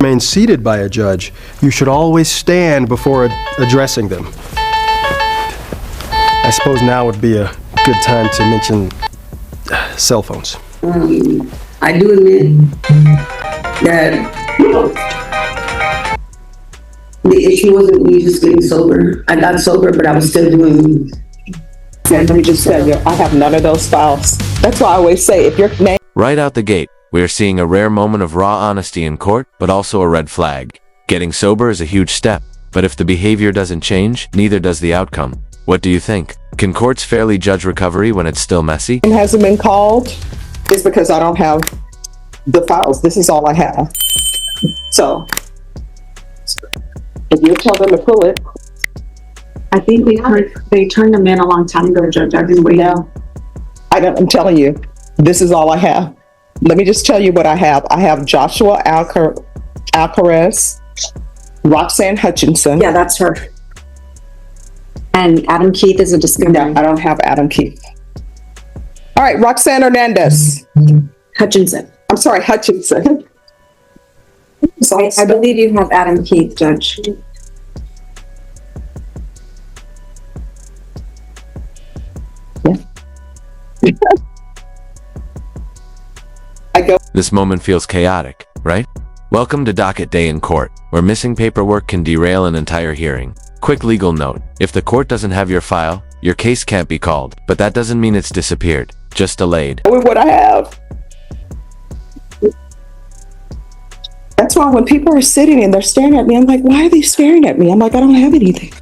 remain seated by a judge, you should always stand before addressing them. I suppose now would be a good time to mention cell phones. I do admit that the issue wasn't me just getting sober. I got sober, but I was still doing. And let me just tell you, I have none of those files. That's why I always say, if your name... Right out the gate, we are seeing a rare moment of raw honesty in court, but also a red flag. Getting sober is a huge step, but if the behavior doesn't change, neither does the outcome. What do you think? Can courts fairly judge recovery when it's still messy? It hasn't been called is because I don't have the files. This is all I have. So, if you tell them to pull it. I think they turned them in a long time ago, Judge. I've been waiting. No, I'm telling you, this is all I have. Let me just tell you what I have. I have Joshua Alcaraz, Roxanne Hutchinson. Yeah, that's her. And Adam Keith is a discovery. No, I don't have Adam Keith. All right, Roxanne Hernandez. Hutchinson. I'm sorry, Hutchinson. I believe you have Adam Keith, Judge. This moment feels chaotic, right? Welcome to Docket Day in Court, where missing paperwork can derail an entire hearing. Quick legal note: if the court doesn't have your file, your case can't be called, but that doesn't mean it's disappeared, just delayed. With what I have. That's why when people are sitting and they're staring at me, I'm like, why are they staring at me? I'm like, I don't have anything.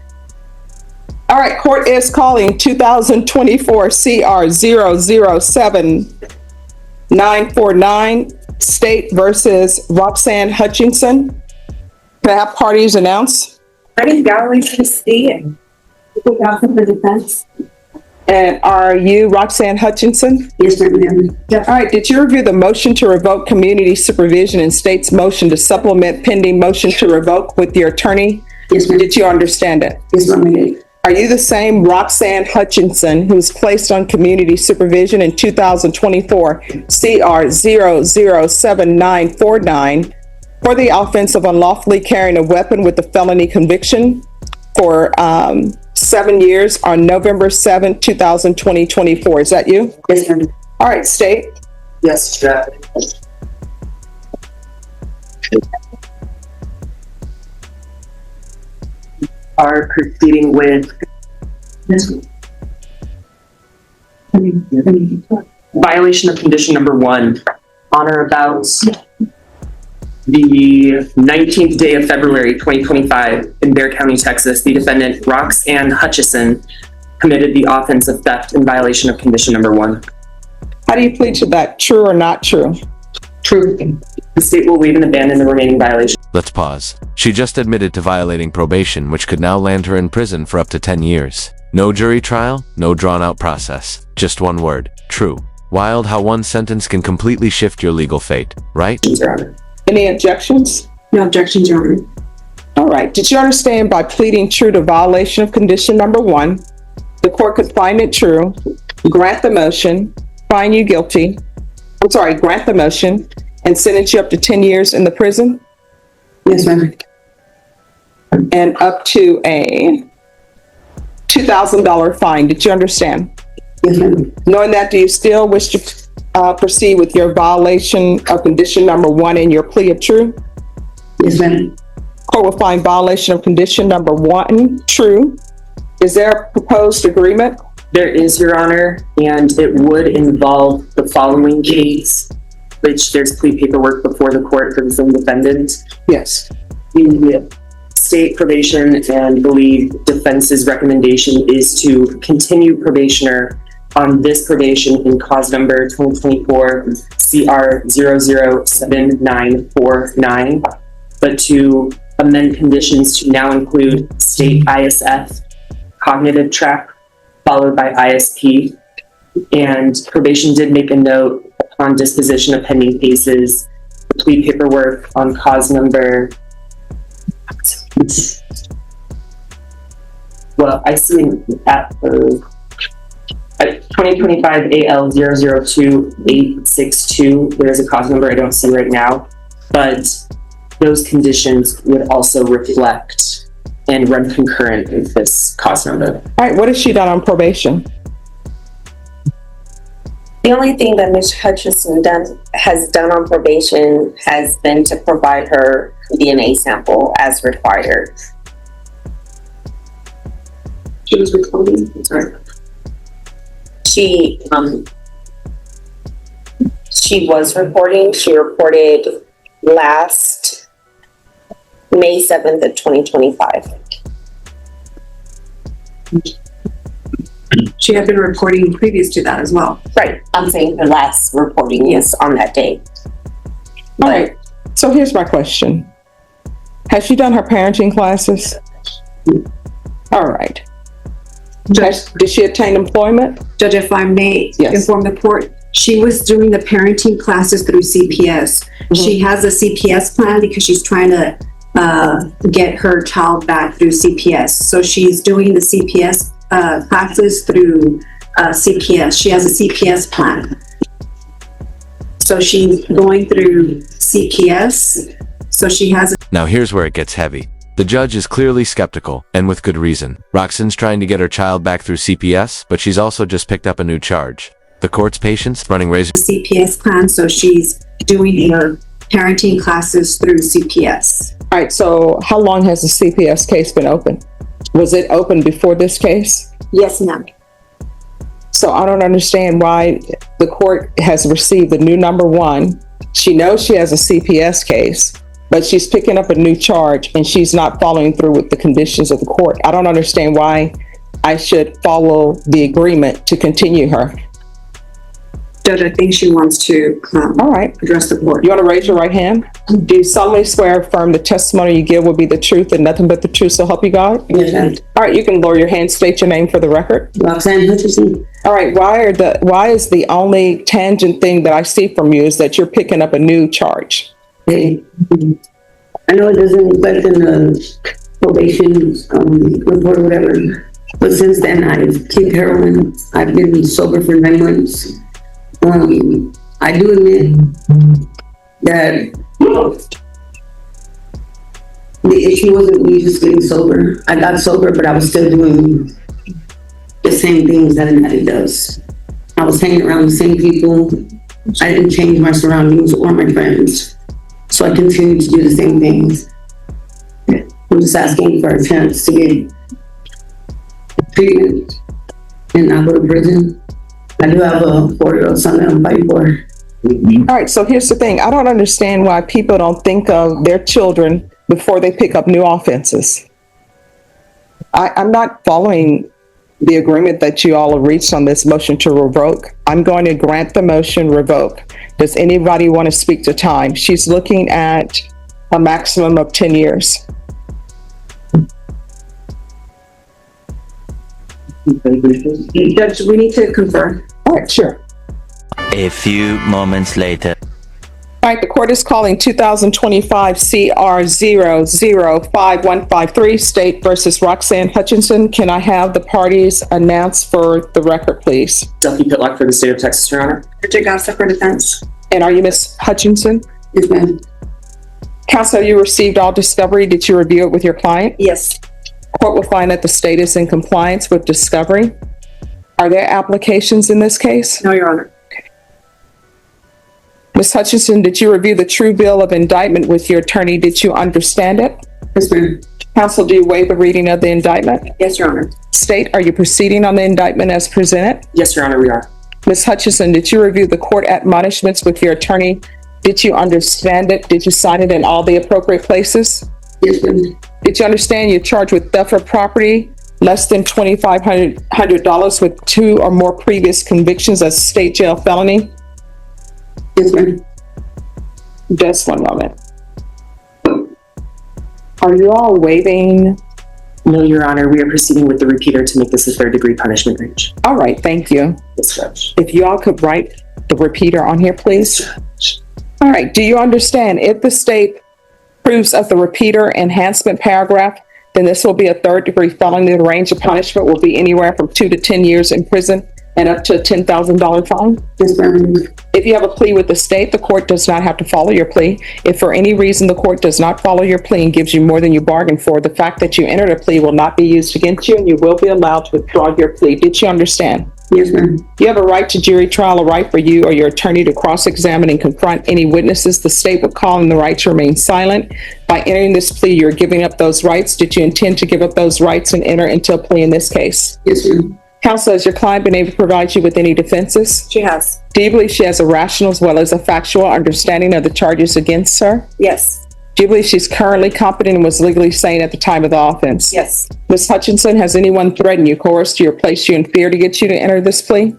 All right, court is calling 2024 CR 007949, State versus Roxanne Hutchinson. Can I have parties announce? Ready, Galloway to the state. People got from the defense. And are you Roxanne Hutchinson? Yes, ma'am. All right, did you review the motion to revoke community supervision and state's motion to supplement pending motion to revoke with your attorney? Yes, ma'am. Did you understand it? Yes, ma'am. Are you the same Roxanne Hutchinson who was placed on community supervision in 2024 CR 007949 for the offense of unlawfully carrying a weapon with a felony conviction for 7 years on November 7, 2024? Is that you? Yes, ma'am. All right, state. Yes, Judge. Are proceeding with violation of condition number 1 on or about the 19th day of February 2025 in Bexar County, Texas. The defendant, Roxanne Hutchinson, committed the offense of theft in violation of condition number 1. How do you plead to that? True or not true? True. The state will waive and abandon the remaining violation. Let's pause. She just admitted to violating probation, which could now land her in prison for up to 10 years. No jury trial, no drawn-out process. Just one word: true. Wild how one sentence can completely shift your legal fate, right? Your Honor. Any objections? No objections, Your Honor. All right. Did you understand by pleading true to violation of condition number 1, the court could find it true, grant the motion, find you guilty, grant the motion, and sentence you up to 10 years in the prison? Yes, ma'am. And up to a $2,000 fine. Did you understand? Yes, ma'am. Knowing that, do you still wish to proceed with your violation of condition number 1 in your plea of true? Yes, ma'am. Court will find violation of condition number 1 true. Is there a proposed agreement? There is, Your Honor, and it would involve the following case, which there's plea paperwork before the court for the same defendant. Yes. The state probation and believe defense's recommendation is to continue probationer on this probation in cause number 2024 CR 007949, but to amend conditions to now include state ISF, cognitive track, followed by ISP. And probation did make a note upon disposition of pending cases, the plea paperwork on cause number, well, I see at 2025 AL 002862, there's a cause number I don't see right now, but those conditions would also reflect and run concurrent with this cause number. All right, what has she done on probation? The only thing that Ms. Hutchinson has done on probation has been to provide her DNA sample as required. She was recording, I'm sorry. She was reporting. She reported last May 7th of 2025. She had been reporting previous to that as well. Right. I'm saying her last reporting is on that day. All right, so here's my question. Has she done her parenting classes? All right. Did she obtain employment? Judge, if I may Yes. inform the court, she was doing the parenting classes through CPS. She has a CPS plan because she's trying to get her child back through CPS. So she's doing the CPS classes through CPS. She has a CPS plan. So she's going through CPS. So she has a Now here's where it gets heavy. The judge is clearly skeptical, and with good reason. Roxanne's trying to get her child back through CPS, but she's also just picked up a new charge. The court's patience running razor. CPS plan. So she's doing her parenting classes through CPS. All right, so how long has the CPS case been open? Was it open before this case? Yes, ma'am. So I don't understand why the court has received the new number one. She knows she has a CPS case, but she's picking up a new charge and she's not following through with the conditions of the court. I don't understand why I should follow the agreement to continue her. Judge, I think she wants to All right. address the court. You want to raise your right hand? Do you solemnly swear or affirm the testimony you give will be the truth and nothing but the truth, so help you God? Yes, ma'am. All right, you can lower your hand, state your name for the record. Roxanne Hutchinson. All right, why is the only tangent thing that I see from you is that you're picking up a new charge? Hey, I know it doesn't reflect in the probation report or whatever, but since then I've kicked heroin. I've been sober for 9 months. I do admit that the issue wasn't me just getting sober. I got sober, but I was still doing the same things that an addict does. I was hanging around the same people. I didn't change my surroundings or my friends. So I continued to do the same things. I'm just asking for a chance to get treatment and not go to prison. I do have a 4-year-old son that I'm fighting for. All right, so here's the thing. I don't understand why people don't think of their children before they pick up new offenses. I'm not following the agreement that you all have reached on this motion to revoke. I'm going to grant the motion revoke. Does anybody want to speak to time? She's looking at a maximum of 10 years. Judge, we need to confirm. All right, sure. A few moments later. All right, the court is calling 2025 CR 005153 State versus Roxanne Hutchinson. Can I have the parties announced for the record, please? Duffy Pitlock for the state of Texas, Your Honor. Richard Gossett for defense. And are you Ms. Hutchinson? Yes, ma'am. Counsel, you received all discovery. Did you review it with your client? Yes. Court will find that the state is in compliance with discovery. Are there applications in this case? No, Your Honor. Ms. Hutchinson, did you review the true bill of indictment with your attorney? Did you understand it? Yes, ma'am. Counsel, do you waive the reading of the indictment? Yes, Your Honor. State, are you proceeding on the indictment as presented? Yes, Your Honor, we are. Ms. Hutchinson, did you review the court admonishments with your attorney? Did you understand it? Did you sign it in all the appropriate places? Yes, ma'am. Did you understand you're charged with theft of property less than $2,500 with 2 or more previous convictions as state jail felony? Yes, ma'am. Just one moment. Are you all waiving? No, Your Honor, we are proceeding with the repeater to make this a third-degree punishment range. All right, thank you. Yes, Judge. If you all could write the repeater on here, please. All right, do you understand if the state approves of the repeater enhancement paragraph, then this will be a third-degree felony. The range of punishment will be anywhere from 2 to 10 years in prison and up to a $10,000 fine. Yes, ma'am. If you have a plea with the state, the court does not have to follow your plea. If for any reason the court does not follow your plea and gives you more than you bargained for, the fact that you entered a plea will not be used against you and you will be allowed to withdraw your plea. Did you understand? Yes, ma'am. You have a right to jury trial, a right for you or your attorney to cross-examine and confront any witnesses the state would call on, the right to remain silent. By entering this plea, you're giving up those rights. Did you intend to give up those rights and enter into a plea in this case? Yes, ma'am. Counsel, has your client been able to provide you with any defenses? She has. Do you believe she has a rational as well as a factual understanding of the charges against her? Yes. Do you believe she's currently competent and was legally sane at the time of the offense? Yes. Ms. Hutchinson, has anyone threatened you, coerced you, or placed you in fear to get you to enter this plea?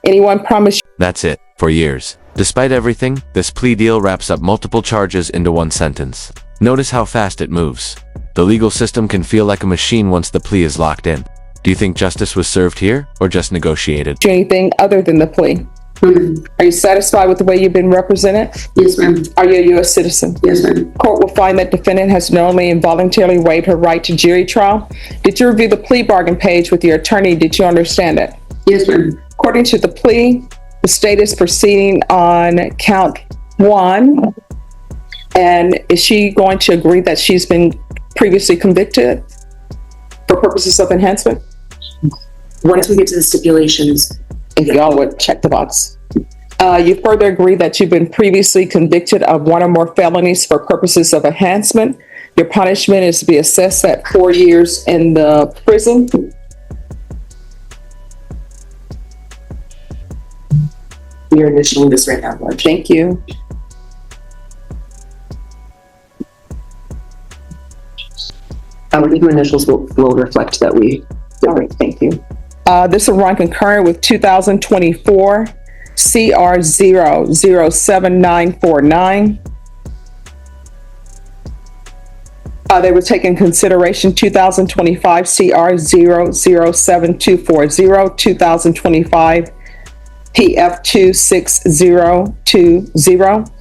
Anyone promise you? That's it, for years. Despite everything, this plea deal wraps up multiple charges into one sentence. Notice how fast it moves. The legal system can feel like a machine once the plea is locked in. Do you think justice was served here, or just negotiated? Anything other than the plea? Are you satisfied with the way you've been represented? Yes, ma'am. Are you a U.S. citizen? Yes, ma'am. Court will find that defendant has knowingly and voluntarily waived her right to jury trial. Did you review the plea bargain page with your attorney? Did you understand it? Yes, ma'am. According to the plea, the state is proceeding on count 1. And is she going to agree that she's been previously convicted for purposes of enhancement? Once we get to the stipulations, If y'all would check the box. You further agree that you've been previously convicted of 1 or more felonies for purposes of enhancement. Your punishment is to be assessed at 4 years in the prison. we are initialing this right now, Judge. Thank you. Our legal initials will reflect that we. All right, thank you. This will run concurrent with 2024 CR 007949. They were taking consideration 2025 CR 007240, 2025 PF 26020.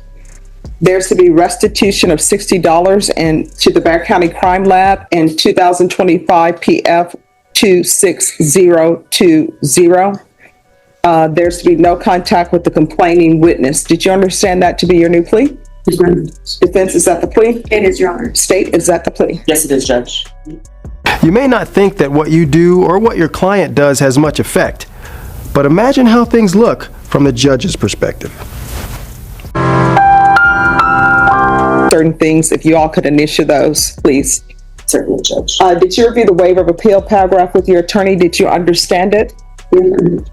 There's to be restitution of $60 and to the Bexar County Crime Lab, and 2025 PF 26020. There's to be no contact with the complaining witness. Did you understand that to be your new plea? Yes, ma'am. Defense, is that the plea? It is, Your Honor. State, is that the plea? Yes, it is, Judge. You may not think that what you do or what your client does has much effect, but imagine how things look from the judge's perspective. Certain things, if you all could initial those, please. Certainly, Judge. Did you review the waiver of appeal paragraph with your attorney? Did you understand it? Yes, ma'am.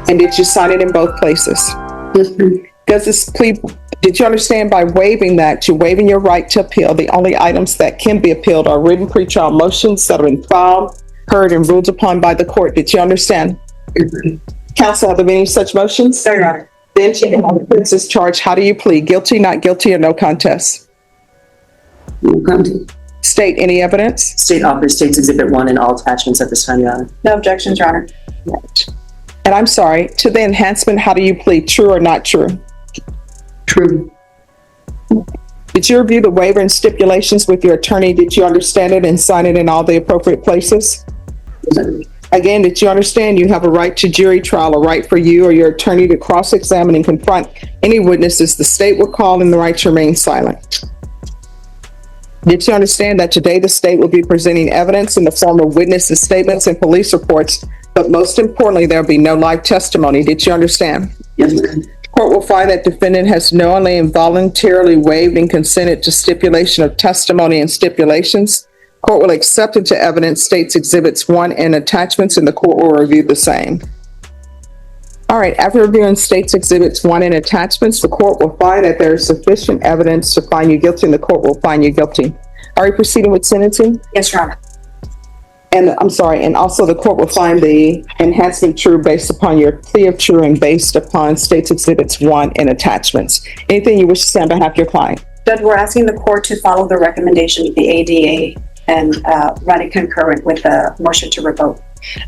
And did you sign it in both places? Yes, ma'am. Does this plea, did you understand by waiving that, you're waiving your right to appeal? The only items that can be appealed are written pretrial motions that have been filed, heard, and ruled upon by the court. Did you understand? Yes, ma'am. Counsel, have there been any such motions? No, Your Honor. Then to the offense is charged, how do you plead? Guilty, not guilty, or no contest? No contest. State, any evidence? State offers State's Exhibit 1 and all attachments at this time, Your Honor. No objections, Your Honor. Right. And I'm sorry, to the enhancement, how do you plead? True or not true? True. Did you review the waiver and stipulations with your attorney? Did you understand it and sign it in all the appropriate places? Yes, ma'am. Again, did you understand you have a right to jury trial, a right for you or your attorney to cross-examine and confront any witnesses the state will call, and the right to remain silent? Did you understand that today the state will be presenting evidence in the form of witnesses' statements and police reports, but most importantly, there'll be no live testimony? Did you understand? Yes, ma'am. Court will find that defendant has knowingly and voluntarily waived and consented to stipulation of testimony and stipulations. Court will accept into evidence State's Exhibits 1 and attachments, and the court will review the same. All right, after reviewing State's Exhibits 1 and attachments, the court will find that there is sufficient evidence to find you guilty, and the court will find you guilty. Are you proceeding with sentencing? Yes, Your Honor. And I'm sorry, and also the court will find the enhancement true based upon your plea of true and based upon State's Exhibits 1 and attachments. Anything you wish to say on behalf of your client? Judge, we're asking the court to follow the recommendation of the ADA and run it concurrent with the motion to revoke.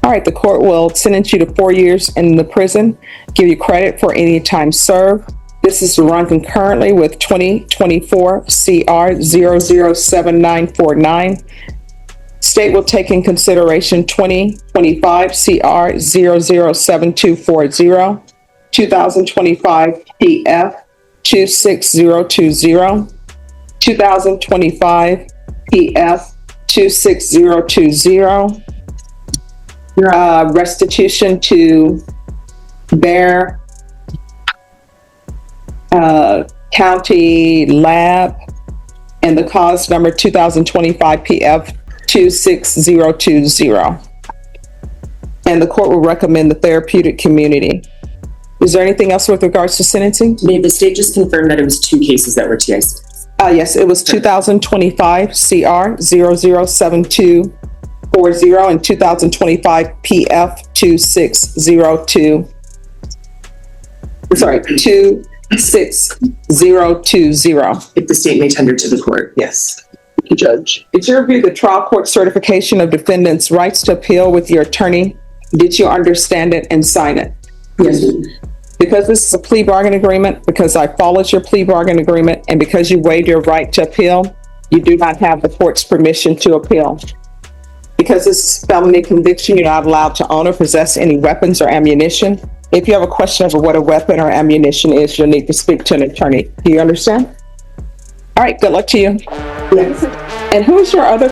All right, the court will sentence you to 4 years in the prison, give you credit for any time served. This is to run concurrently with 2024 CR 007949. State will take in consideration 2025 CR 007240, 2025 PF 26020, 2025 PF 26020, restitution to Bear County Lab, and the cause number 2025 PF 26020. And the court will recommend the therapeutic community. Is there anything else with regards to sentencing? May the state just confirm that it was 2 cases that were TIC? Yes, it was 2025 CR 007240 and 2025 PF 2602. Sorry, 26020. If the state may tender to the court. Yes. Thank you, Judge. Did you review the trial court certification of defendant's rights to appeal with your attorney? Did you understand it and sign it? Yes, ma'am. Because this is a plea bargain agreement, because I followed your plea bargain agreement, and because you waived your right to appeal, you do not have the court's permission to appeal. Because this is felony conviction, you're not allowed to own or possess any weapons or ammunition. If you have a question over what a weapon or ammunition is, you'll need to speak to an attorney. Do you understand? All right, good luck to you. Yes. And who is your other